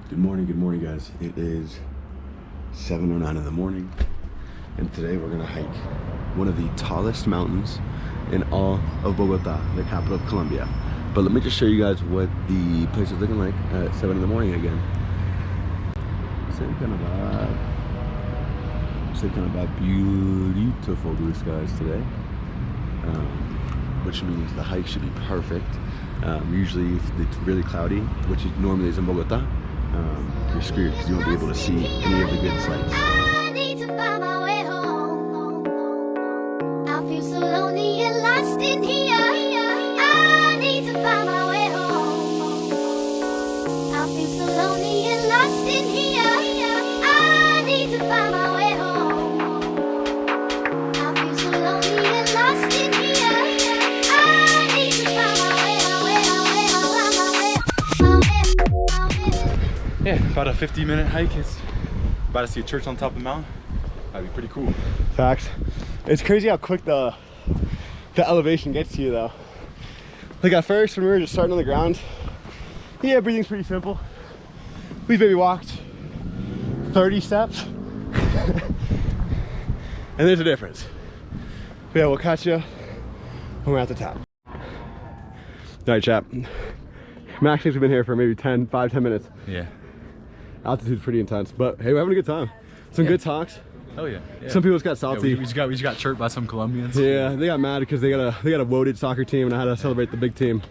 Good morning guys. It is 7:09 in the morning and today we're gonna hike one of the tallest mountains in all of Bogota, the capital of Colombia. But let me just show you guys what the place is looking like at 7 in the morning again. Same kind of vibe. Beautiful blue skies today, which means the hike should be perfect. Usually if it's really cloudy, which it normally is in Bogota, you're screwed because you won't be able to see any of the good sights. I need to find my way home. I feel so lonely and lost in here. I need to find my way home. I feel so lonely and lost in here. I need to find my way home. I feel so lonely and lost in here. I need to find my way, Yeah, about a 50-minute hike. It's about to see a church on top of the mountain. That'd be pretty cool. Facts. It's crazy how quick the elevation gets to you though. Like at first when we were just starting on the ground, yeah, breathing's pretty simple. We maybe walked 30 steps. And there's a difference. But yeah, we'll catch you when we're at the top. All right, chap. Max thinks we've been here for maybe 5-10 minutes. Yeah. Altitude's pretty intense, but hey, we're having a good time. Some good talks. Oh yeah. Some people just got salty. Yeah, we just got chirped by some Colombians. Yeah, they got mad because they got a voted soccer team and I had to celebrate the big team.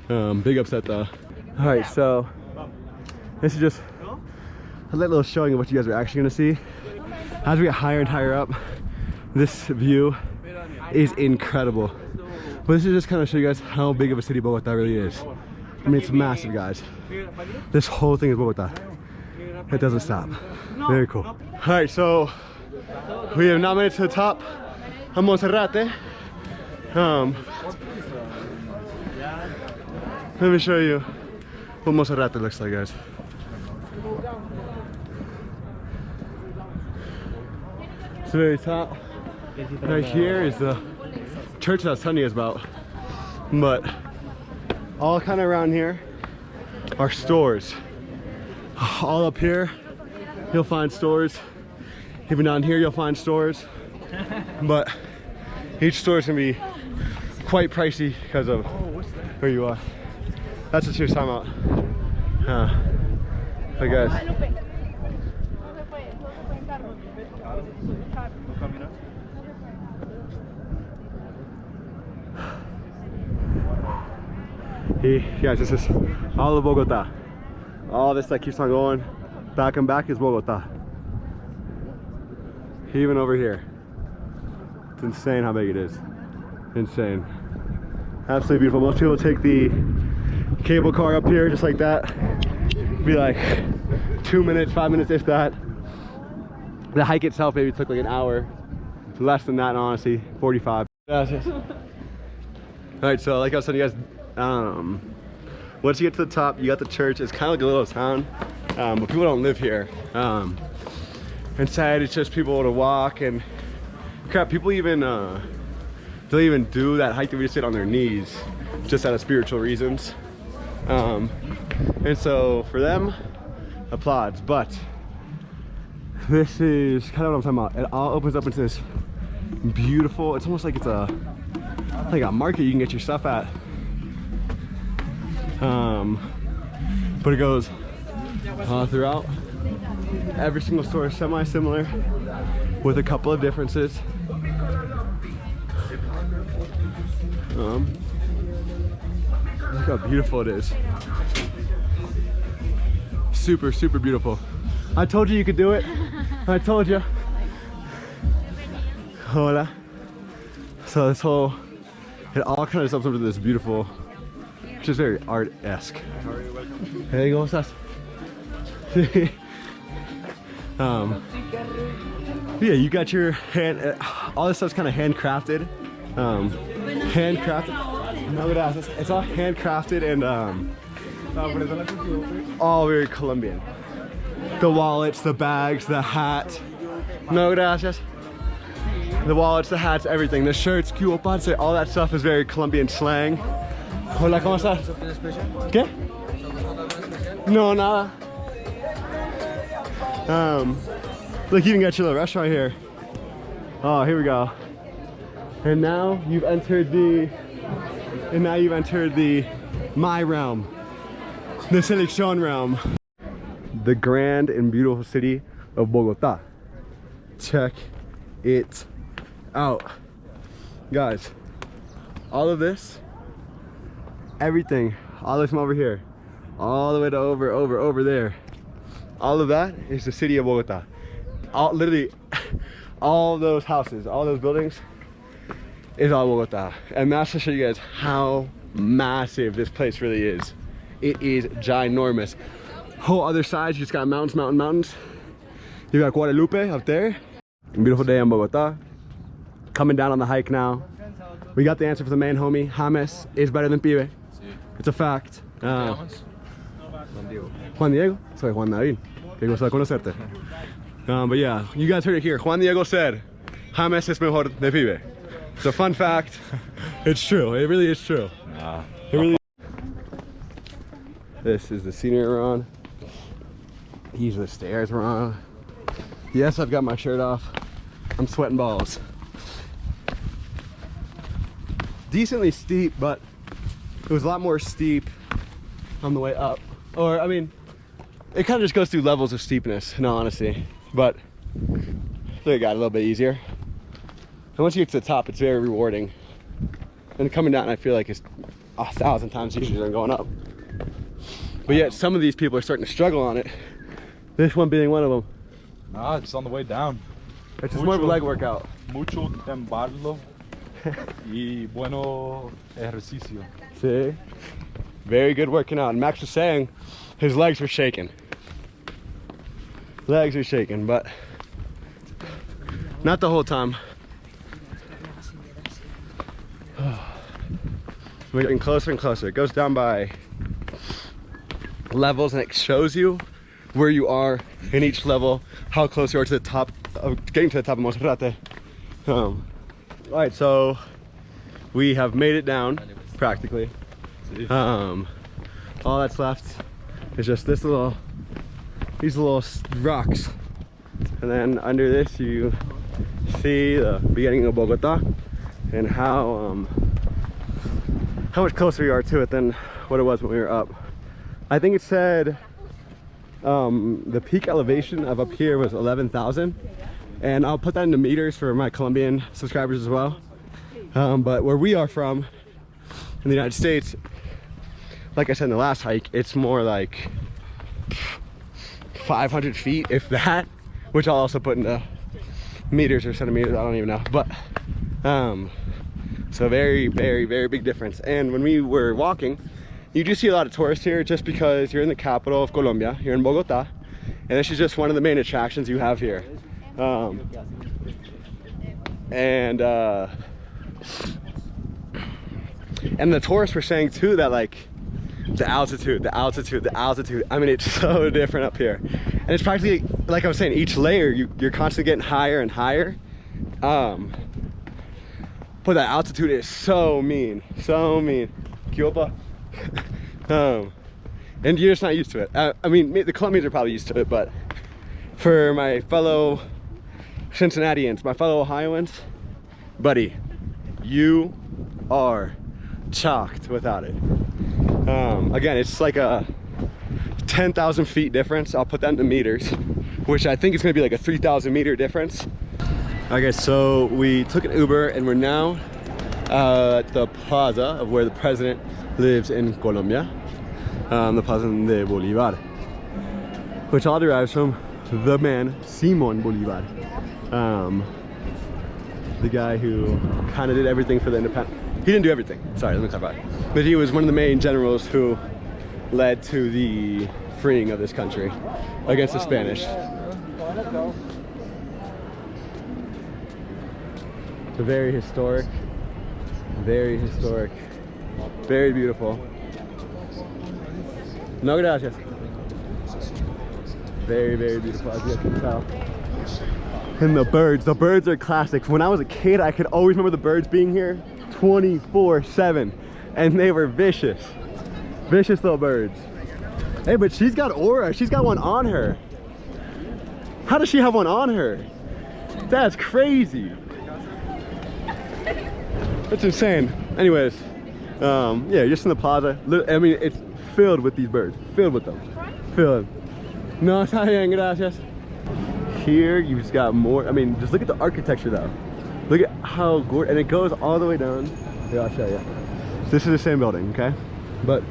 Big upset though. All right, so this is just a little showing of what you guys are actually gonna see. As we get higher and higher up, this view is incredible. But this is just kind of show you guys how big of a city Bogota really is. I mean, it's massive, guys. This whole thing is Bogota. It doesn't stop. Very cool. All right, so we have now made it to the top of Monserrate. Let me show you what Monserrate looks like, guys. So very top. Right here is the church that I was telling you guys about. But all kind of around here are stores. All up here, you'll find stores. Even down here, you'll find stores. But each store is gonna be quite pricey because of where you are. That's what she was talking about. Hey guys. Guys, this is all of Bogota. All this that keeps on going back and back is Bogota. Even over here. It's insane how big it is. Insane. Absolutely beautiful. Most people take the cable car up here just like that. Be like 2 minutes, 5 minutes if that. The hike itself maybe took like an hour. Less than that, honestly. 45. Alright, so like I was telling you guys, once you get to the top, you got the church. It's kind of like a little town, but people don't live here. Inside, it's just people to walk and crap. People even don't even do that hike that we just did on their knees, just out of spiritual reasons. And so for them, applauds. But this is kind of what I'm talking about. It all opens up into this beautiful. It's almost like it's like a market you can get your stuff at. But it goes throughout. Every single store is semi-similar with a couple of differences. Look how beautiful it is. Super, super beautiful. I told you you could do it. I told you. Hola. So this whole, it all kind of sums up to this beautiful, which is very art-esque. Hey, ¿cómo estás? Yeah, you got your hand, all this stuff's kind of handcrafted. No, it's all handcrafted and all very Colombian. The wallets, the bags, the hat. No, gracias. The wallets, the hats, everything. The shirts, all that stuff is very Colombian slang. Hola, ¿cómo estás? ¿Qué? No, nada. Look, you can get your little restaurant here. Oh, here we go. And now you've entered the my realm, the Selección realm. The grand and beautiful city of Bogota. Check it out. Guys, all of this, everything, all this from over here, all the way to over there, all of that is the city of Bogota. Literally, all those houses, all those buildings is all Bogota. And that's to show you guys how massive this place really is. It is ginormous. Whole other side, you just got mountains, mountains. You got Guadalupe up there. Beautiful day in Bogota. Coming down on the hike now. We got the answer for the main homie. James is better than Pibe. It's a fact. Juan Diego? Soy Juan David. Qué gusto conocerte. But yeah, you guys heard it here. Juan Diego said, James es mejor de Pibe. It's a fun fact. It's true. It really is true. It really. This is the scenery we're on. These are the stairs we're on. Yes, I've got my shirt off. I'm sweating balls. Decently steep, but it was a lot more steep on the way up. Or, I mean, it kind of just goes through levels of steepness, in all honesty. But I think it got a little bit easier. And once you get to the top, it's very rewarding. And coming down, I feel like it's 1,000 times easier than going up. But yet, some of these people are starting to struggle on it. This one being one of them. Nah, it's on the way down. It's just more of a leg workout. Mucho tembarlo y bueno ejercicio. See? Very good working out. And Max was saying his legs were shaking. Legs are shaking, but not the whole time. We're getting closer and closer. It goes down by levels and it shows you where you are in each level, how close you are to the top of getting to the top of Monserrate. All right, so we have made it down practically. All that's left is just these little rocks, and then under this you see the beginning of Bogota and how much closer you are to it than what it was when we were up. I think it said the peak elevation of up here was 11,000, and I'll put that into meters for my Colombian subscribers as well. But where we are from in the United States, like I said in the last hike, it's more like 500 feet, if that, which I'll also put into meters or centimeters, I don't even know. But so very, very, very big difference. And when we were walking, you do see a lot of tourists here just because you're in the capital of Colombia, you're in Bogota, and this is just one of the main attractions you have here. And the tourists were saying too that like the altitude, I mean, it's so different up here. And it's practically, like I was saying, each layer you're constantly getting higher and higher. But that altitude is so mean, so mean. Kyopa. And you're just not used to it. I mean, the Colombians are probably used to it, but for my fellow Cincinnatians, my fellow Ohioans, buddy, you are chalked without it. Again, it's like a 10,000 feet difference. I'll put that into meters, which I think is going to be like a 3,000 meter difference. Okay, so we took an Uber and we're now at the plaza of where the president lives in Colombia, the Plaza de Bolivar, which all derives from the man Simón Bolívar, the guy who kind of did everything for the independence. He didn't do everything, sorry, let me clarify. But he was one of the main generals who led to the freeing of this country against the Spanish. It's a very historic, very beautiful. No gracias. Very, very beautiful, as you can tell. And the birds are classic. When I was a kid, I could always remember the birds being here 24/7, and they were vicious little birds. Hey, but she's got aura. She's got one on her. How does she have one on her? That's crazy. That's insane. Anyways, yeah, just in the plaza. I mean, it's filled with these birds. Filled with them. Filled. No, está bien, gracias. Here, you just got more. I mean, just look at the architecture though. Look at how gorgeous, and it goes all the way down. Here, I'll show you. So this is the same building, okay? But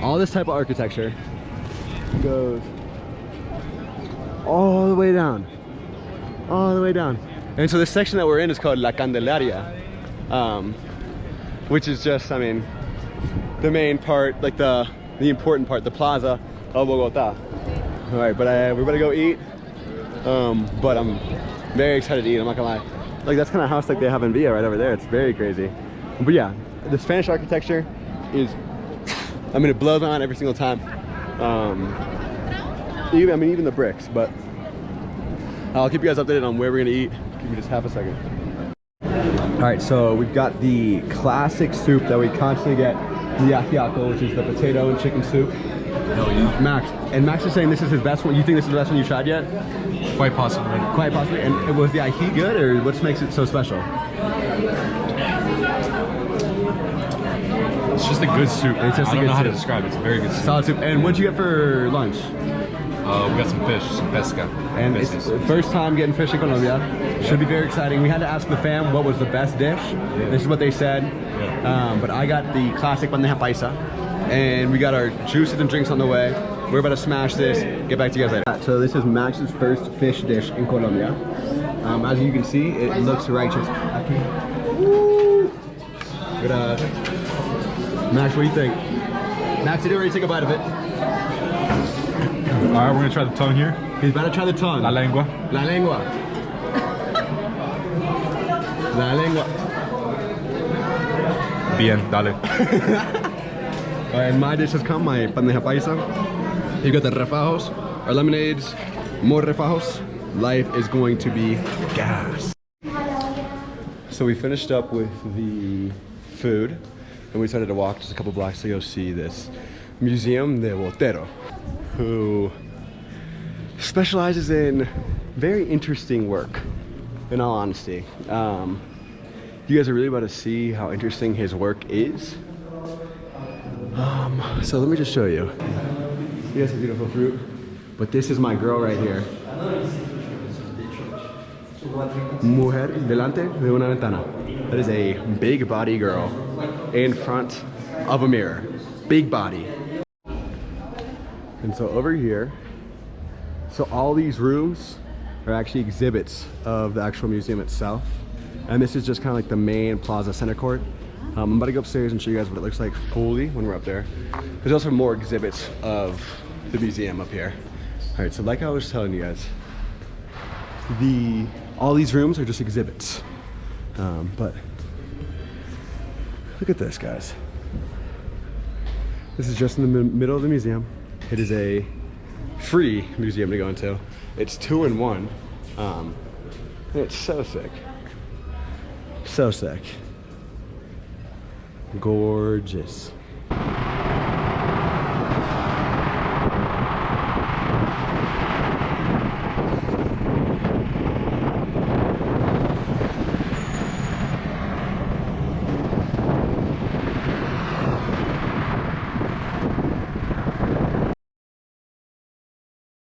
all this type of architecture goes all the way down. All the way down. And so this section that we're in is called La Candelaria, which is just, I mean, the main part, like the important part, the plaza of Bogota. All right, but we're gonna go eat. But I'm very excited to eat, I'm not gonna lie. Like, that's kind of house like they have in Villa right over there. It's very crazy. But yeah, the Spanish architecture is, I mean, it blows my mind every single time. Even the bricks, but I'll keep you guys updated on where we're gonna eat. Give me just half a second. All right, so we've got the classic soup that we constantly get, the ajiaco, which is the potato and chicken soup. Hell yeah. Max is saying this is his best one. You think this is the best one you tried yet? Quite possibly. Quite possibly. And was the ají good, or what makes it so special? It's just a good soup. It's just I don't know how to describe it. It's a very good soup. Solid soup. And what'd you get for lunch? We got some fish, some pesca. And it's the first time getting fish in Colombia. Should be very exciting. We had to ask the fam what was the best dish. Yeah. This is what they said. Yeah. But I got the classic bandeja paisa. And we got our juices and drinks on the way. We're about to smash this, get back to you guys later. So this is Max's first fish dish in Colombia. As you can see, it looks righteous. Woo! Max, what do you think? Max, did you already take a bite of it? All right, we're gonna try the tongue here. He's about to try the tongue. La lengua. La lengua. La lengua. Bien, dale. Alright, my dish has come, my bandeja paisa. You got the refajos, our lemonades, more refajos. Life is going to be gas. So we finished up with the food and we decided to walk just a couple blocks to go see this Museum de Botero, who specializes in very interesting work, in all honesty. You guys are really about to see how interesting his work is. So let me just show you. He has a beautiful fruit, but this is my girl right here. Mujer delante de una ventana. That is a big body girl in front of a mirror. Big body. And so over here, so all these rooms are actually exhibits of the actual museum itself. And this is just kind of like the main plaza center court. I'm about to go upstairs and show you guys what it looks like fully when we're up there. There's also more exhibits of the museum up here. All right, so like I was telling you guys, all these rooms are just exhibits. But look at this, guys. This is just in the middle of the museum. It is a free museum to go into. It's 2-in-1. And it's so sick. So sick. Gorgeous.